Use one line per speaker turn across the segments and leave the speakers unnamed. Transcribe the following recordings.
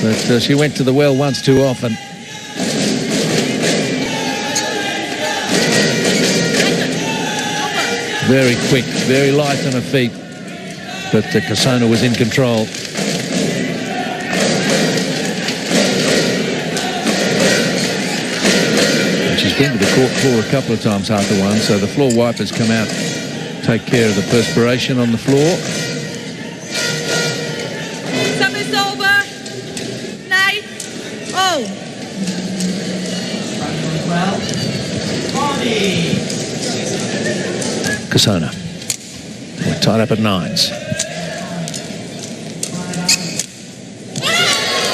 But she went to the well once too often. Very quick, very light on her feet. But Kasona was in control. And she's been to the court floor a couple of times after one, so the floor wipers come out, take care of the perspiration on the floor.
Service over. 9. Oh.
Kasona. We're tied up at 9s.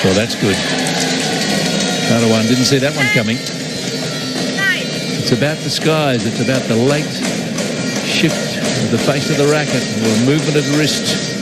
Well, that's good. Another one. Didn't see that one coming. It's about the skies. It's about the late shift of the face of the racket or movement of the wrist.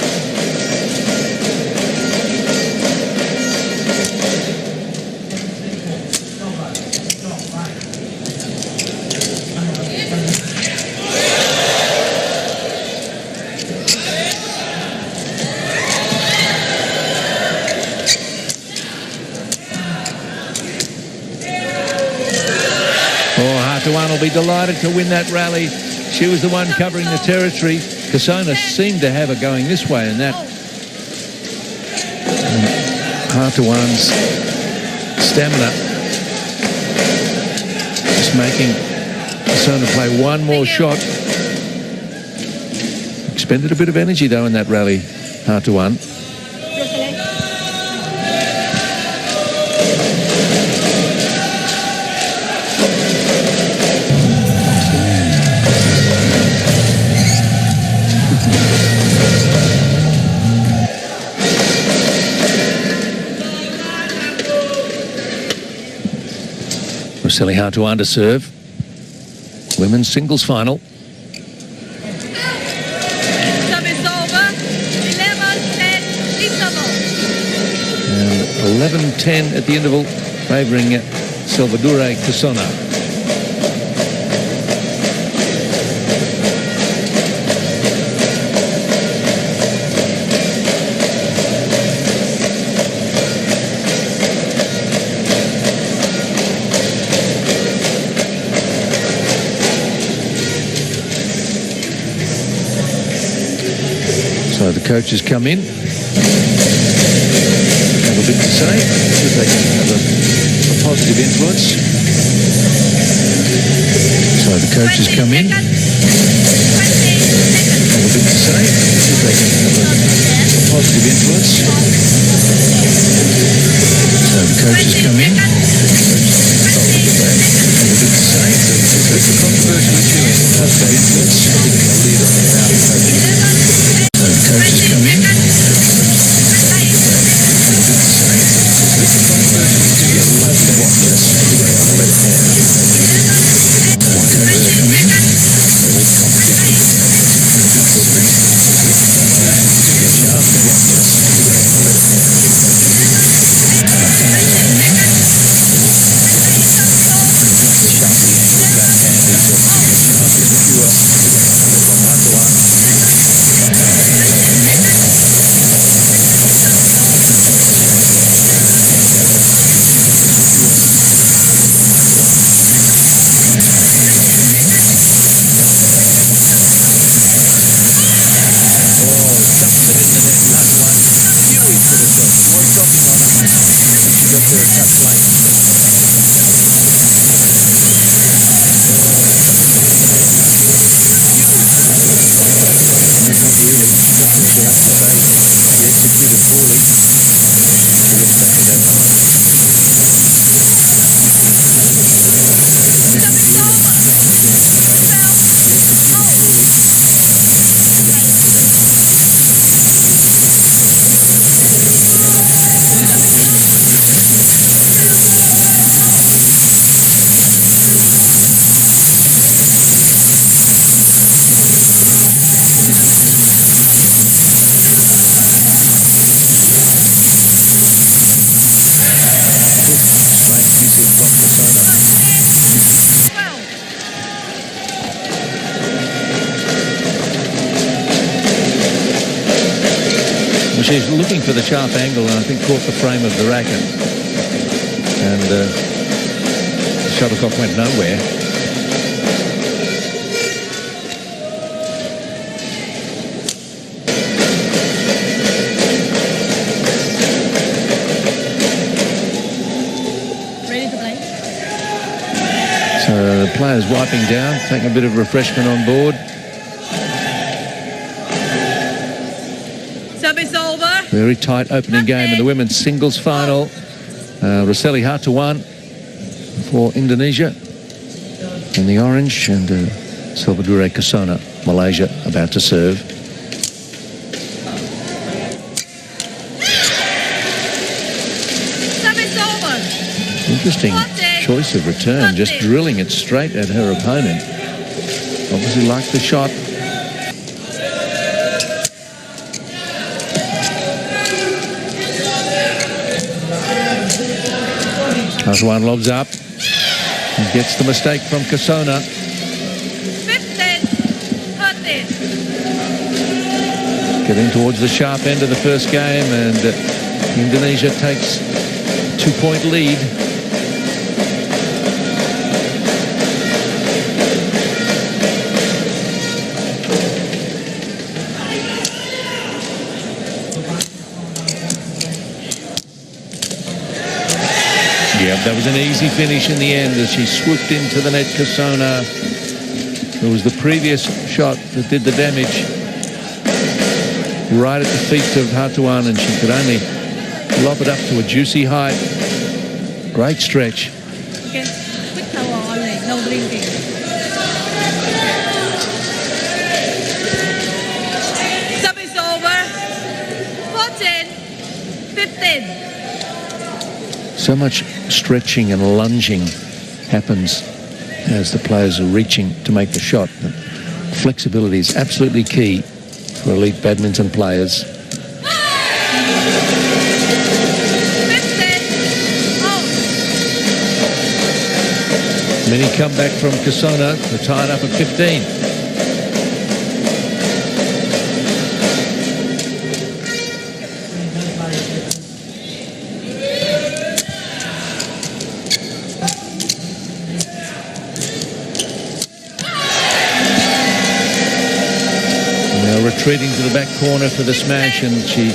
One will be delighted to win that rally. She was the one covering the territory. Kasona seemed to have her going this way and that. Hard-to-one's stamina just making Kasona play one more shot. Expended a bit of energy though in that rally, Hard-to-one. Silly Hard-to-one to serve. Women's singles final.
Service over. 11-10 interval.
And 11-10 at the interval, favouring Salvadore Kasona. So the coaches come in, have a bit to say, see if they can have a positive influence. So the coaches come in, have a bit to say, see if they can have a positive influence. So the coaches come in, have a bit to say, so it's a controversial issue in positive influence. I think they'll lead on without coaching. So the coaches come in. she's looking for the sharp angle, and I think caught the frame of the racket. And the shuttlecock went nowhere.
Ready to play?
So the players wiping down, taking a bit of refreshment on board.
Service over.
Very tight opening game in the women's singles final. Roseli Hartawan for Indonesia in the orange, and Salvador Casona, Malaysia, about to serve.
Service over.
Interesting choice of return, just drilling it straight at her opponent. Obviously liked the shot. Hartawan lobs up and gets the mistake from Casona.
15, 13.
Getting towards the sharp end of the first game, and Indonesia takes a 2-point lead. Yeah, that was an easy finish in the end as she swooped into the net, Casona. It was the previous shot that did the damage. Right at the feet of Hartawan, and she could only lob it up to a juicy height. Great stretch.
Okay, quick towel only, no drinking. Service over. 14, 15.
So much stretching and lunging happens as the players are reaching to make the shot. But flexibility is absolutely key for elite badminton players.
15, out.
Many come back from Casona. They're tied up at 15. Retreating to the back corner for the smash, and she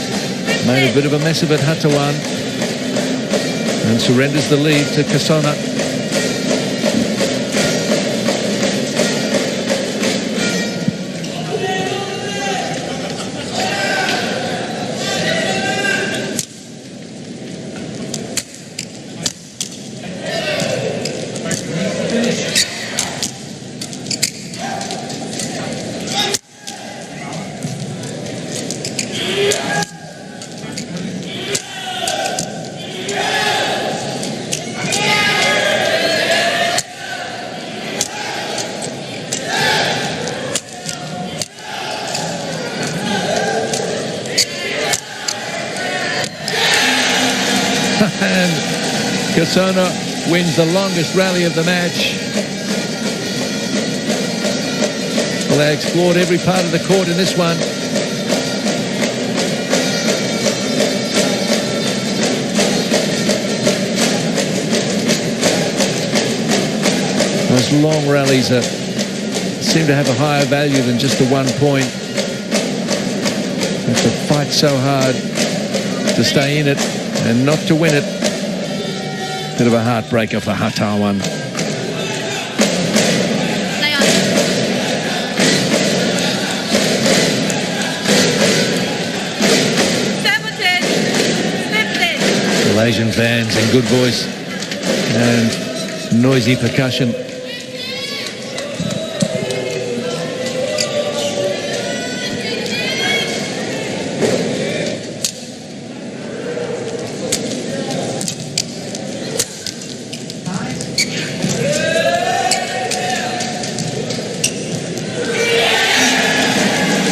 made a bit of a mess of it, Hartawan, and surrenders the lead to Casona. And Casona wins the longest rally of the match. Well, they explored every part of the court in this one. Those long rallies seem to have a higher value than just the 1 point. You have to fight so hard to stay in it and not to win it. Bit of a heartbreaker for Hartawan.
Play on.
Malaysian fans in good voice and noisy percussion.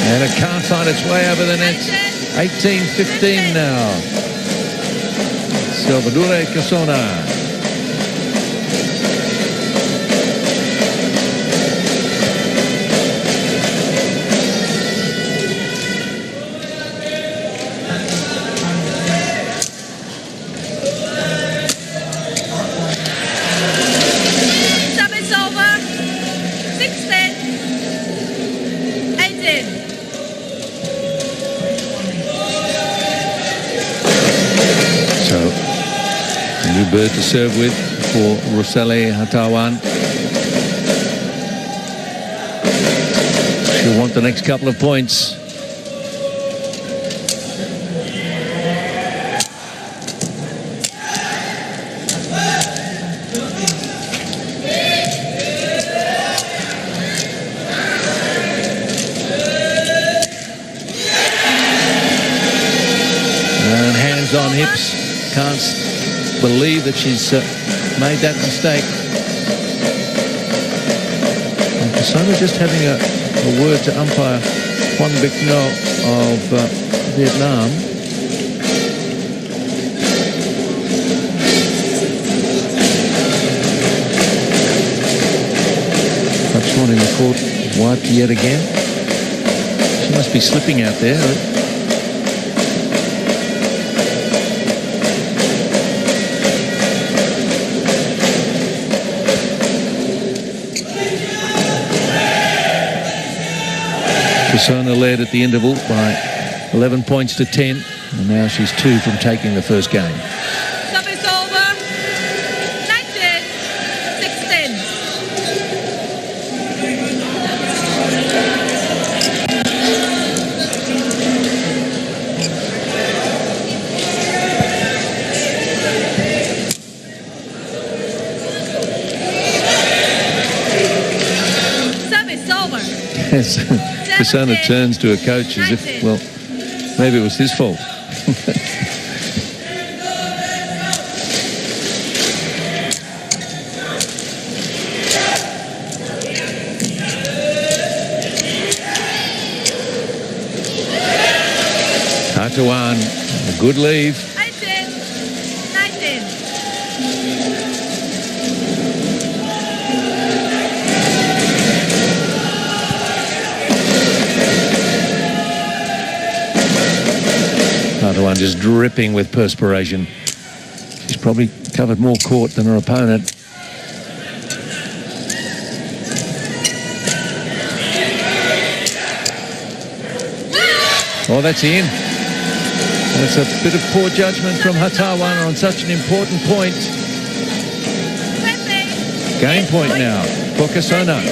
And it can't find its way over the net. 18-15 now. Salvador Casona. New bird to serve with for Roselle Hatawan. She'll want the next couple of points. And hands on hips. Can't believe that she's made that mistake. And Persona just having a word to umpire Juan Bích Ngo of Vietnam. Touch one in the court, wiped yet again. She must be slipping out there. Persona led at the interval by 11 points to 10, and now she's 2 from taking the first game.
Service over. 19-16. Service over.
Yes. Persona turns to a coach as if, well, maybe it was his fault. Hatawan, a good leave.
18-19.
Hatawan just dripping with perspiration. She's probably covered more court than her opponent. Oh, that's in. That's a bit of poor judgment from Hatawan on such an important point. Game point now for Persona.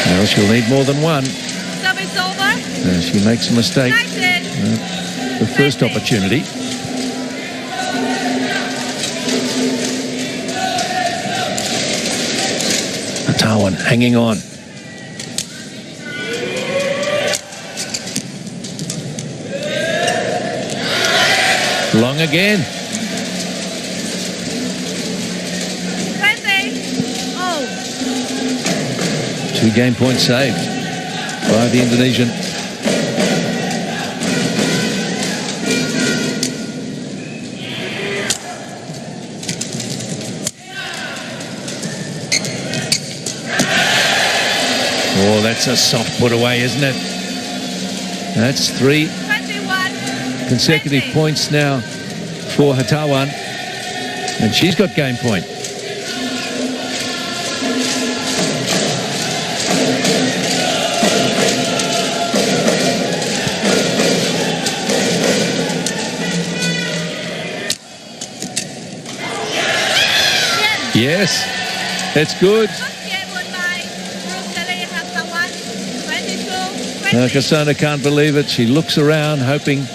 Well, she'll need more than one.
Service over.
She makes a mistake.
19.
The first opportunity. Hatawan hanging on. Long again.
20. Oh.
2 game points saved by the Indonesian. Oh, that's a soft put away, isn't it? That's 3
21.
consecutive
20.
points now for Hatawan. And she's got game point. Yes, that's good. Now Persona can't believe it. She looks around hoping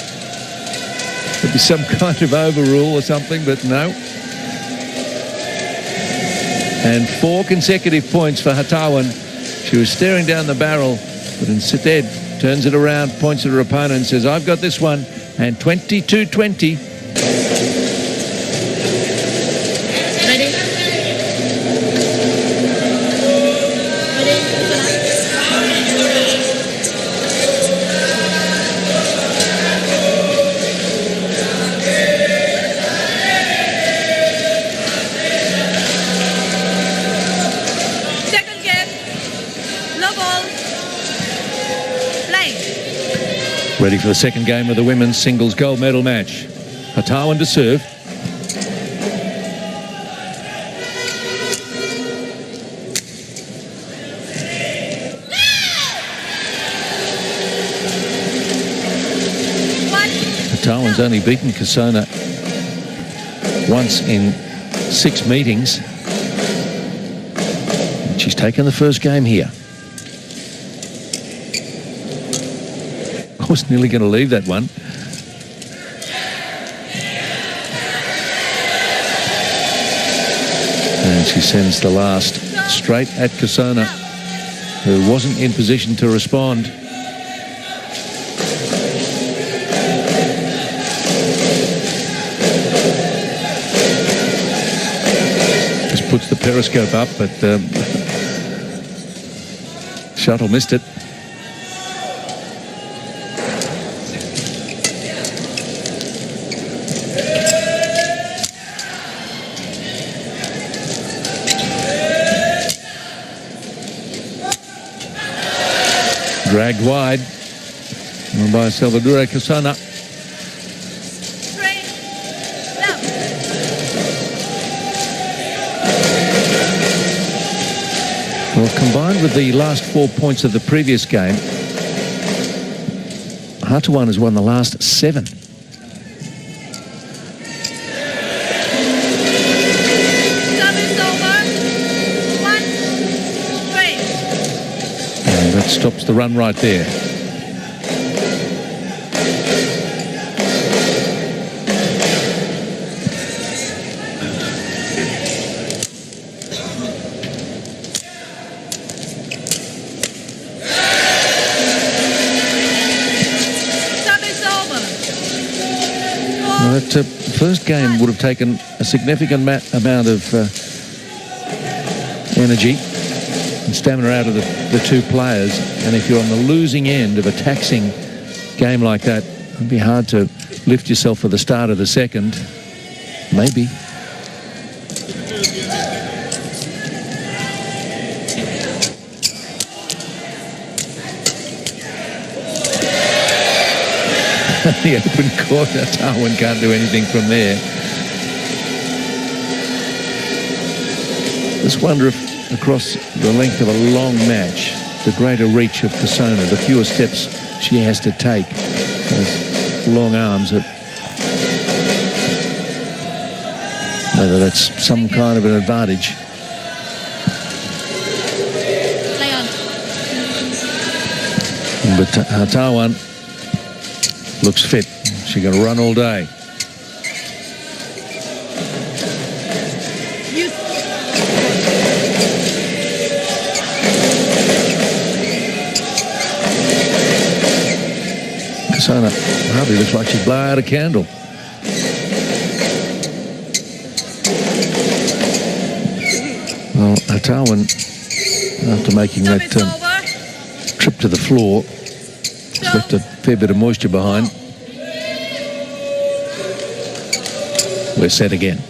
there'd be some kind of overrule or something, but no. And 4 consecutive points for Hatawan. She was staring down the barrel, but instead turns it around, points at her opponent and says, I've got this one. And 22-20.
Ready?
Ready for the second game of the women's singles gold medal match. Hatawan to serve. Hatawan's only beaten Kasona once in 6 meetings. And she's taken the first game here. I was nearly going to leave that one. And she sends the last straight at Kasona, who wasn't in position to respond. Just puts the periscope up, but shuttle missed it. Dragged wide by Salvador Kasona. Well, combined with the last 4 points of the previous game, Hatawan has won the last 7. That stops the run right there. Well, that first game would have taken a significant amount of energy and stamina out of the two players, and if you're on the losing end of a taxing game like that, it'd be hard to lift yourself for the start of the second. Maybe. The open court, Hatawan can't do anything from there. Just wonder if across the length of a long match, the greater reach of Kasona, the fewer steps she has to take, those long arms, whether that's some kind of an advantage. But Hatawan looks fit. She's going to run all day. Kasona hardly looks like she'd blow out a candle. Well, Hatawan, after making that trip to the floor, has left a fair bit of moisture behind. We're set again.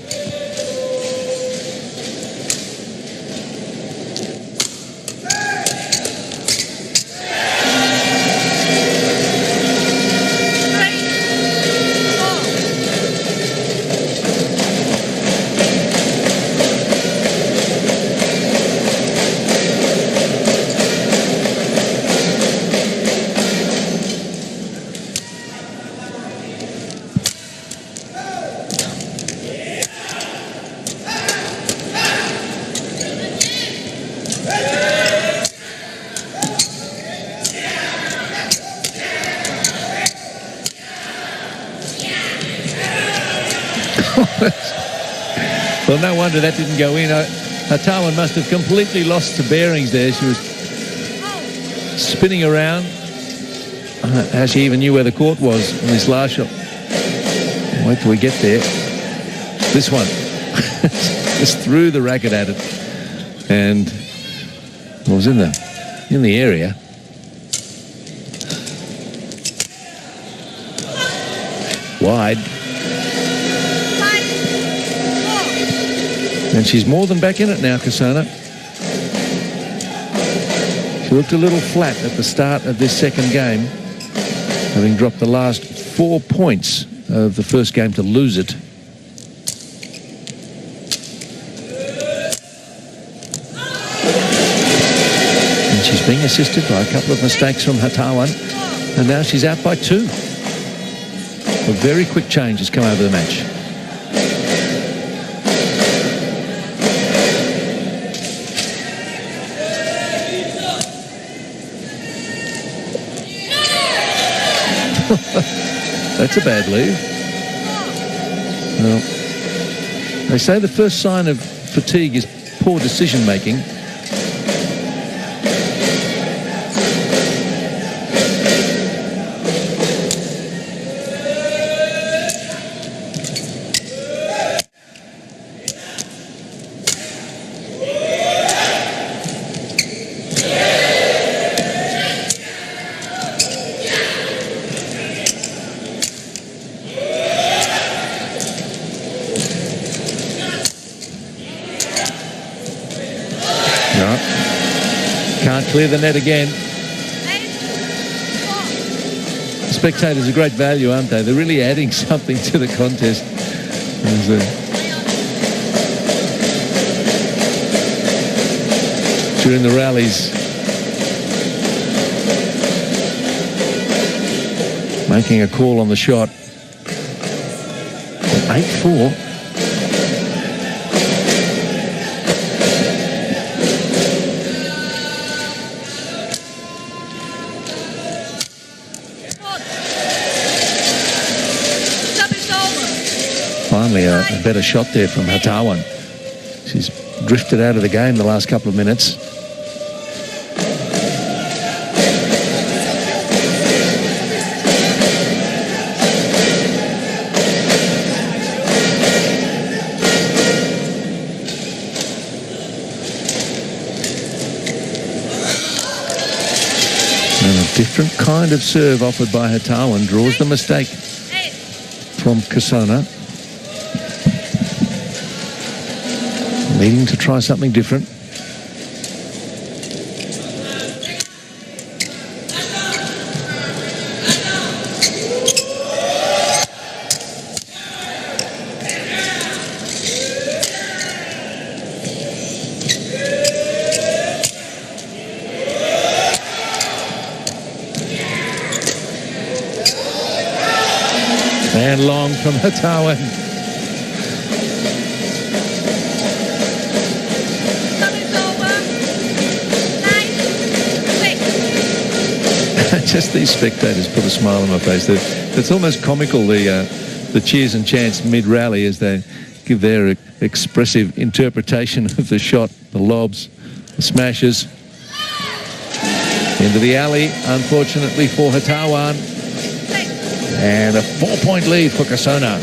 Well, no wonder that didn't go in. Hatawan must have completely lost the bearings there. She was spinning around. How she even knew where the court was in this last shot. Wait till we get there. This one. Just threw the racket at it. And it was in the area. Wide. And she's more than back in it now, Kasona. She looked a little flat at the start of this second game. having dropped the last 4 points of the first game to lose it. And she's being assisted by a couple of mistakes from Hatawan, and now she's out by 2. A very quick change has come over the match. That's a bad lead. Well, they say the first sign of fatigue is poor decision making. No. Can't clear the net again. Spectators are great value, aren't they? They're really adding something to the contest. During the rallies, making a call on the shot. 8-4. Finally, a better shot there from Hatawan. She's drifted out of the game the last couple of minutes. And a different kind of serve offered by Hatawan draws the mistake from Kasona. Needing to try something different. And long from Hatawan. Just these spectators put a smile on my face. It's almost comical, the cheers and chants mid-rally as they give their expressive interpretation of the shot, the lobs, the smashes. Into the alley, unfortunately for Hatawan. And a 4-point lead for Kasona.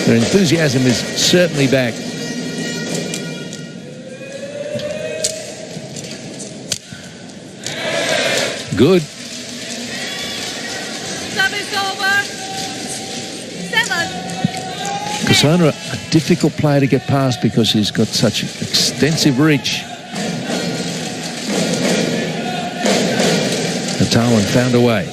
Their enthusiasm is certainly back. Good.
Service over. 7.
Kasona, a difficult player to get past because he's got such extensive reach. Hatawan found a way.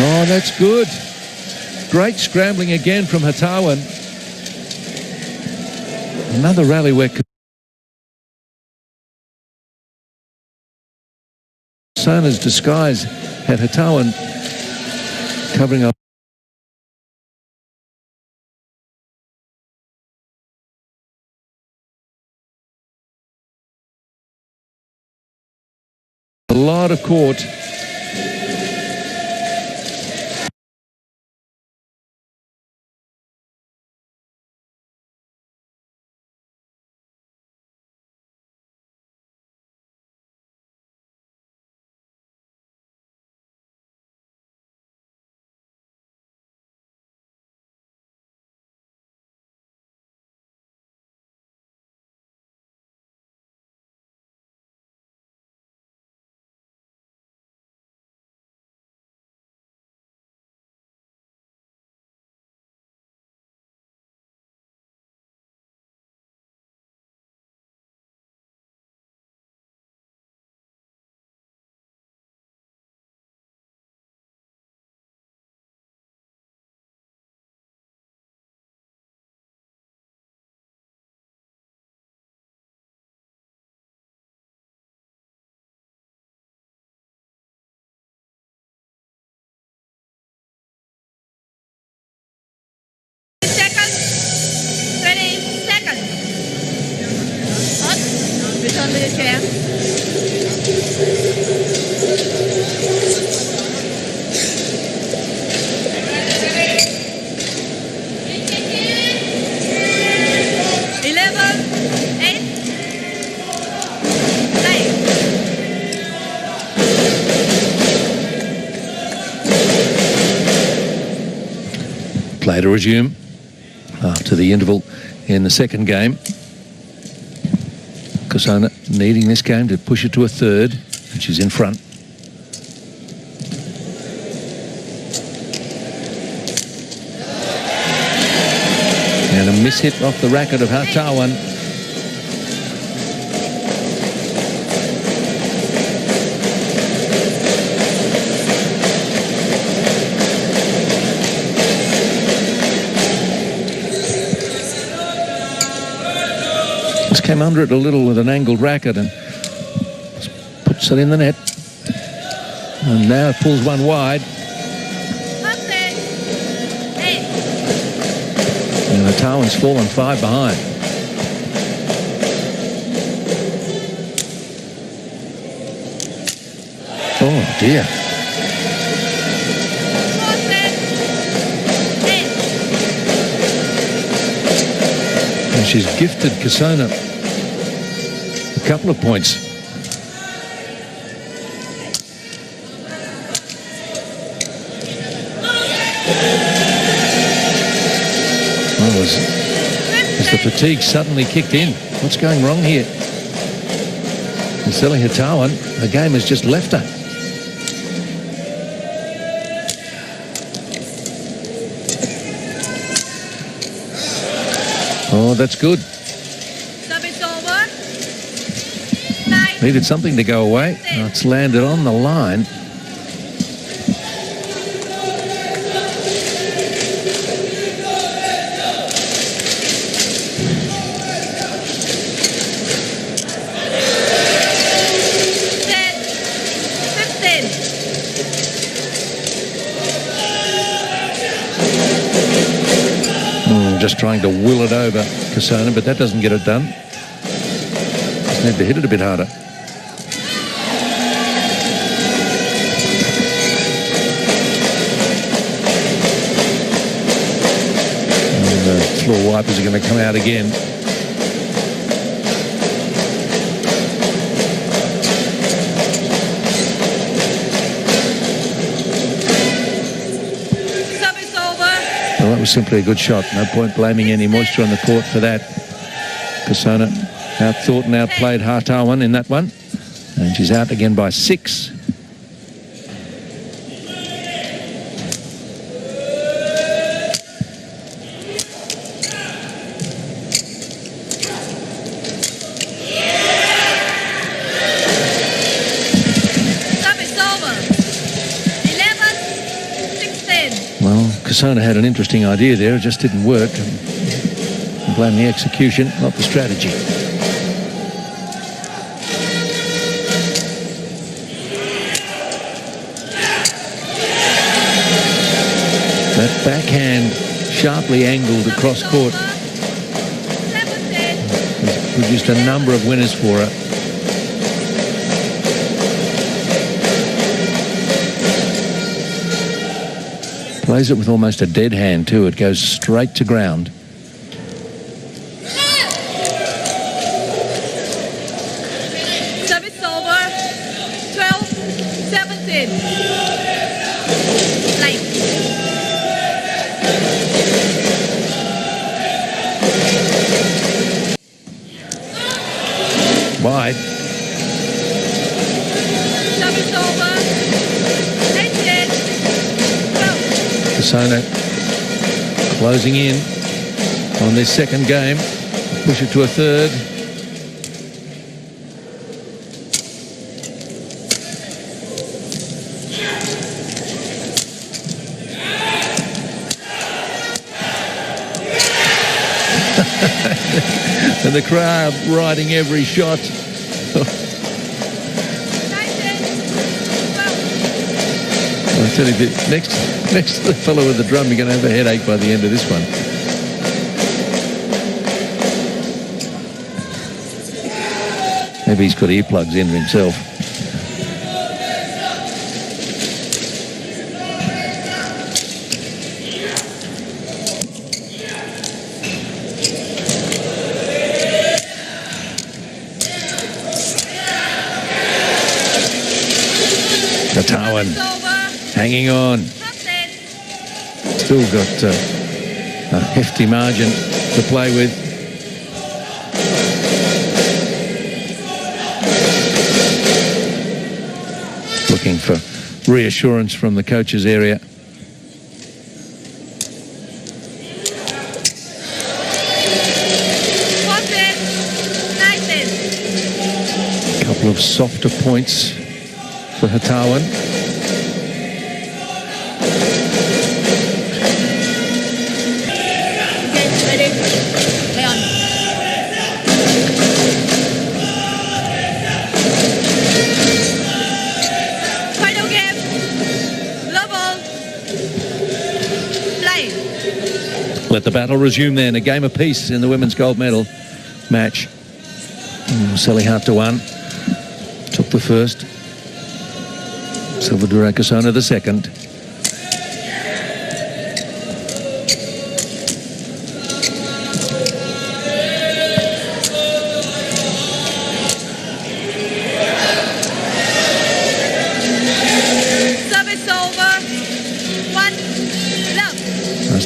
Oh, that's good. Great scrambling again from Hatawan. Another rally where Kasona's disguise had Hatawan covering up. A lot of court. Play to resume after the interval in the second game. Kasona needing this game to push it to a third, and she's in front. And a miss hit off the racket of Hartawan. Just came under it a little with an angled racket and puts it in the net. And now pulls one wide. And Hartawan's fallen 5 behind. Oh dear. And she's gifted Kasona a couple of points. Well, as the fatigue suddenly kicked in. What's going wrong here? Marcella Hartawan, the game has just left her. Oh, that's good.
Service over.
Needed something to go away. Oh, it's landed on the line. Just trying to will it over Kasona, but that doesn't get it done. Just need to hit it a bit harder. And the floor wipers are going to come out again. Well, that was simply a good shot. No point blaming any moisture on the court for that. Kasona outthought and outplayed Hartawan in that one. And she's out again by 6. Kasona had an interesting idea there. It just didn't work. And blame the execution, not the strategy. That backhand sharply angled across court has produced a number of winners for her. Plays it with almost a dead hand too. It goes straight to ground.
Service over. 12-17. Like.
Wide.
Service over.
Kasona closing in on this second game. Push it to a third. And the crowd riding every shot. I tell you, next to the fellow with the drum, you're going to have a headache by the end of this one. Maybe he's got earplugs in himself. Hartawan hanging on. Still got a hefty margin to play with. Looking for reassurance from the coach's area. A couple of softer points for Hatawan. Let the battle resume then. A game apiece in the women's gold medal match. Sally Hatawan took the first. Salvador Casona the second.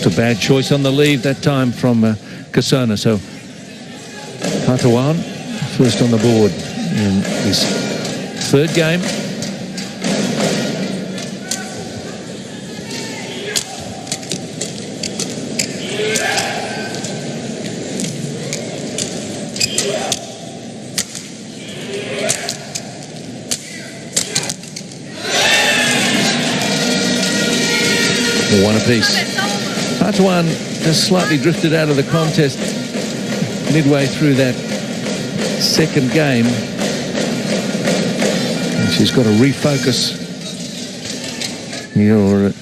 A bad choice on the lead that time from Casona. So Hatawan first on the board in this third game. One apiece. Hatawan has slightly drifted out of the contest midway through that second game. And she's got to refocus. Your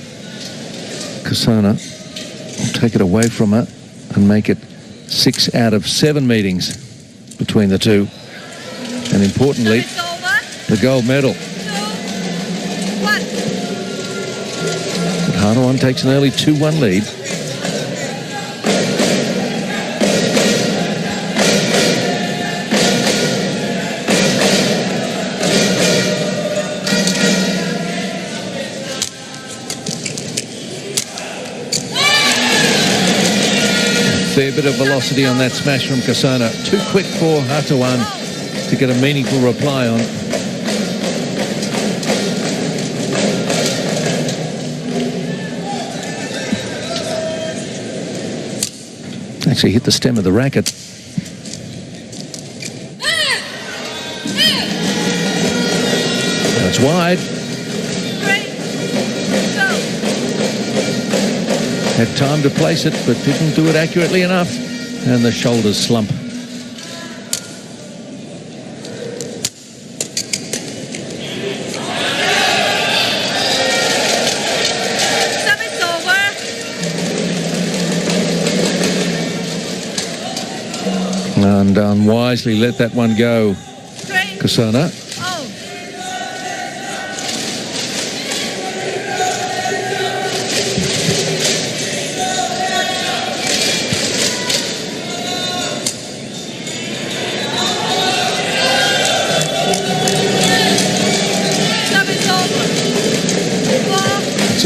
Casona will take it away from her and make it 6 out of 7 meetings between the two. And importantly, the gold medal. But Hatawan takes an early 2-1 lead. Fair bit of velocity on that smash from Casona. Too quick for Hatawan to get a meaningful reply on. Actually hit the stem of the racket. That's wide. Had time to place it, but didn't do it accurately enough. And the shoulders slump.
Service over.
And unwisely let that one go. Casona.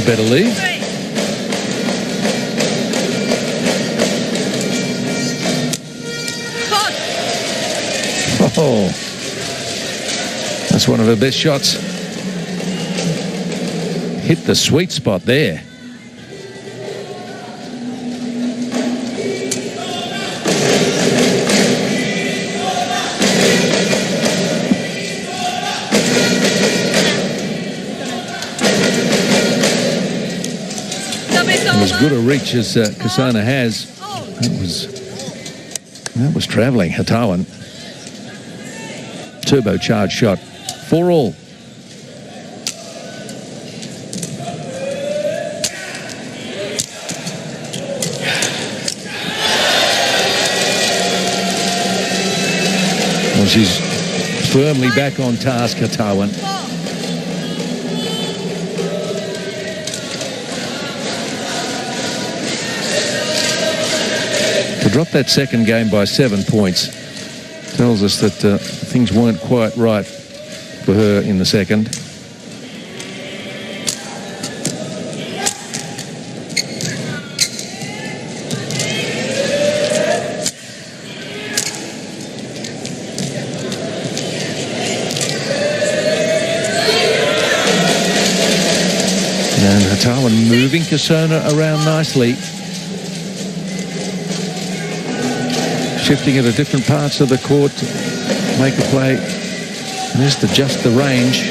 Better lead. Oh, that's one of her best shots. Hit the sweet spot there. As good a reach as Casona has, that was travelling. Hatawan, turbocharged shot, 4-all. Well, she's firmly back on task, Hatawan. To drop that second game by 7 points tells us that things weren't quite right for her in the second. And Hatawan moving Kasona around nicely. Shifting it to different parts of the court to make a play. And just adjust the range.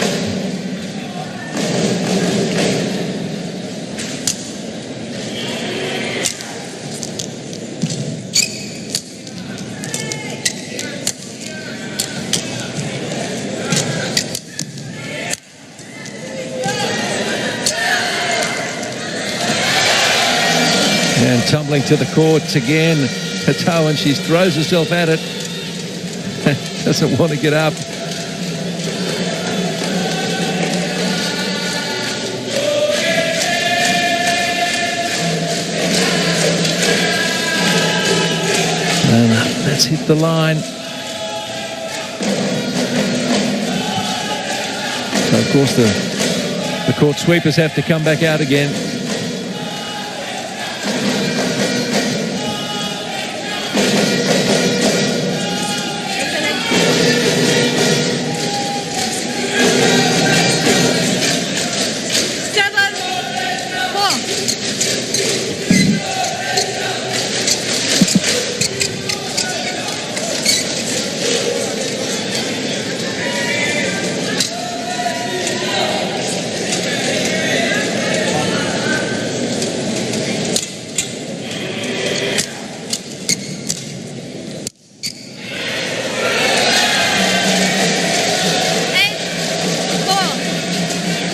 And tumbling to the court again, Hatawan, she throws herself at it. Doesn't want to get up. And that's hit the line. So of course the court sweepers have to come back out again.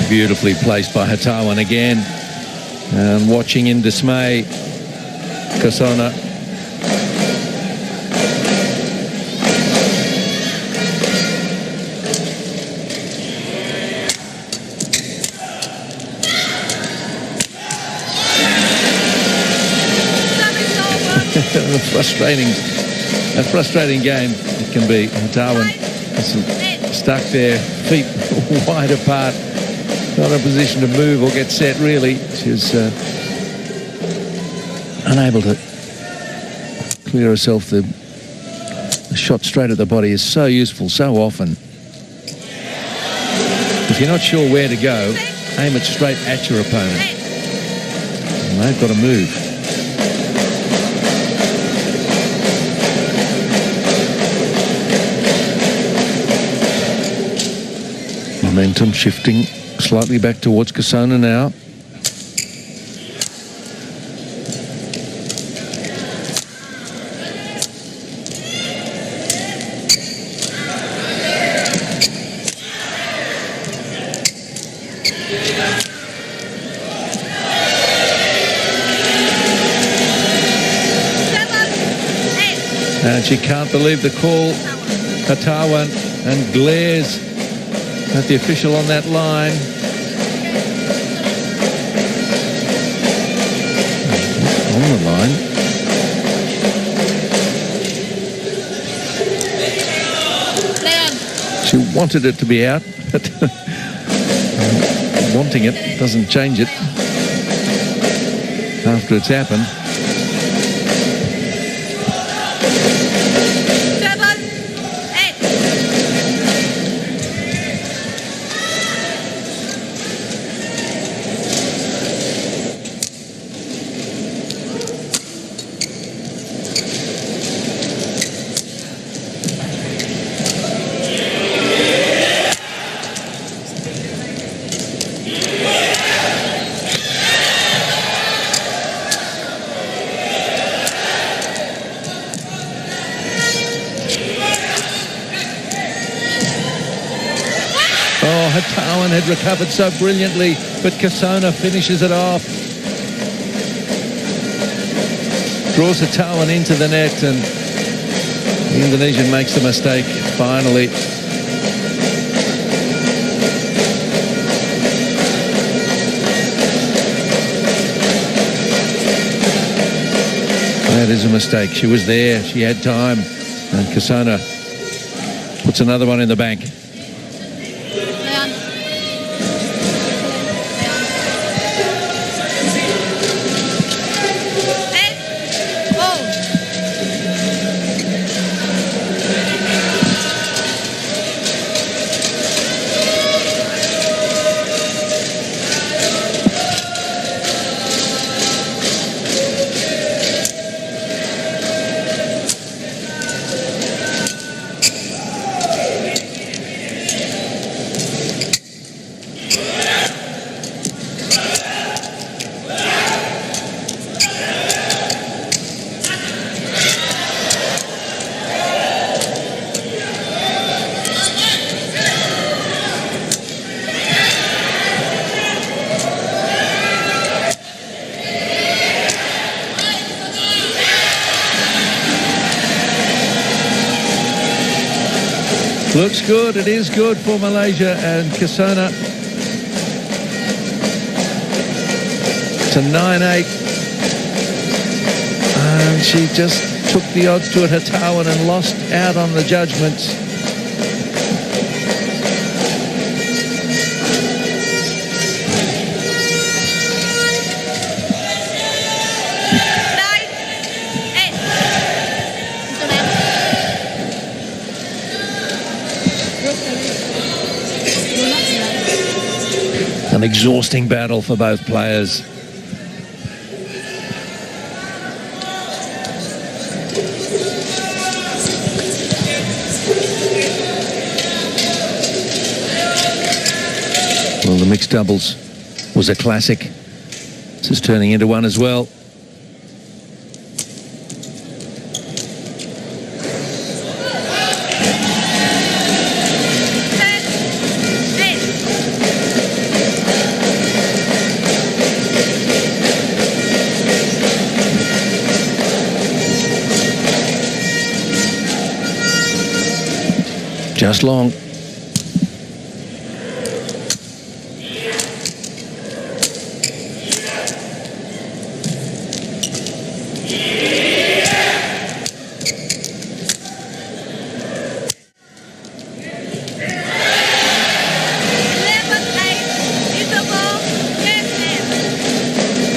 Beautifully placed by Hatawan again. And watching in dismay, Kasona. A frustrating game it can be. Hatawan stuck there, feet wide apart. Not in a position to move or get set, really. She's unable to clear herself. The shot straight at the body is so useful so often. If you're not sure where to go, aim it straight at your opponent. And they've got to move. Momentum shifting slightly back towards Kasona now. And she can't believe the call. Hatawan and glares at the official on that line. On the line. She wanted it to be out, but wanting it doesn't change it after it's happened. Hatawan had recovered so brilliantly, but Kasona finishes it off. Draws Hatawan into the net, and the Indonesian makes a mistake finally. That is a mistake. She was there. She had time. And Kasona puts another one in the bank. Looks good. It is good for Malaysia and Kasona to 9-8. And she just took the odds to Hatawan and lost out on the judgments. An exhausting battle for both players. Well, the mixed doubles was a classic. This is turning into one as well. Just long.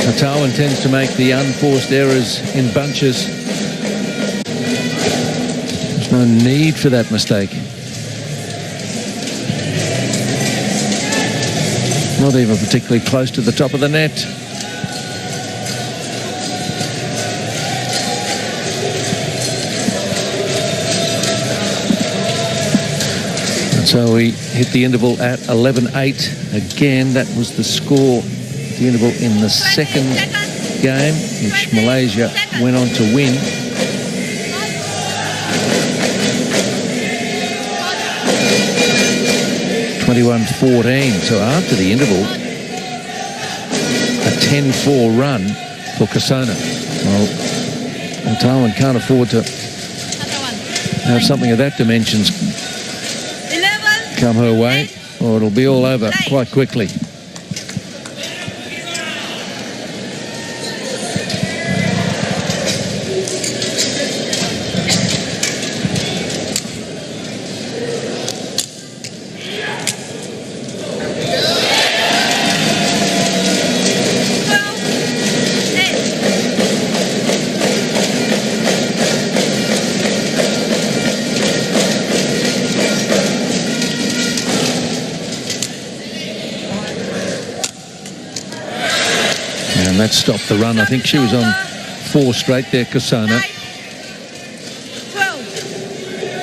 Hatawan tends to make the unforced errors in bunches. There's no need for that mistake. Not even particularly close to the top of the net. And so we hit the interval at 11-8. Again, that was the score at the interval in the second game, which Malaysia went on to win. (21-14). So after the interval, a 10-4 run for Kasona. Well, Hatawan can't afford to have something of that dimensions come her way, or it'll be all over quite quickly. And that stopped the run. I think she was on 4 straight there, Kasona.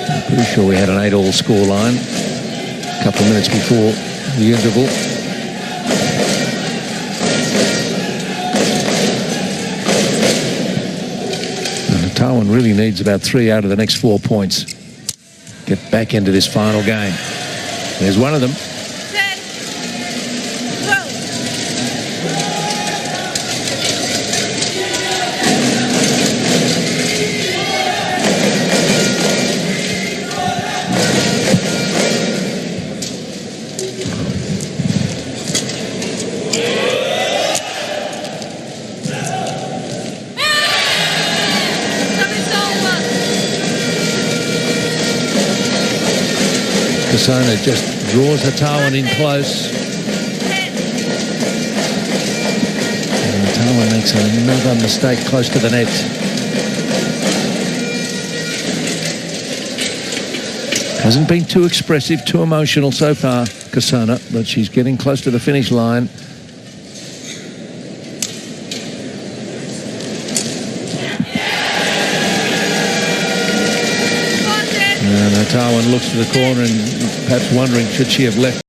I'm pretty sure we had an 8-all score line a couple of minutes before the interval. And Hatawan really needs about 3 out of the next 4 points. Get back into this final game. There's one of them. Kasona just draws Hatawan in close. And Hatawan makes another mistake close to the net. Hasn't been too expressive, too emotional so far, Kasona, but she's getting close to the finish line. And Hatawan looks to the corner and perhaps wondering, should she have left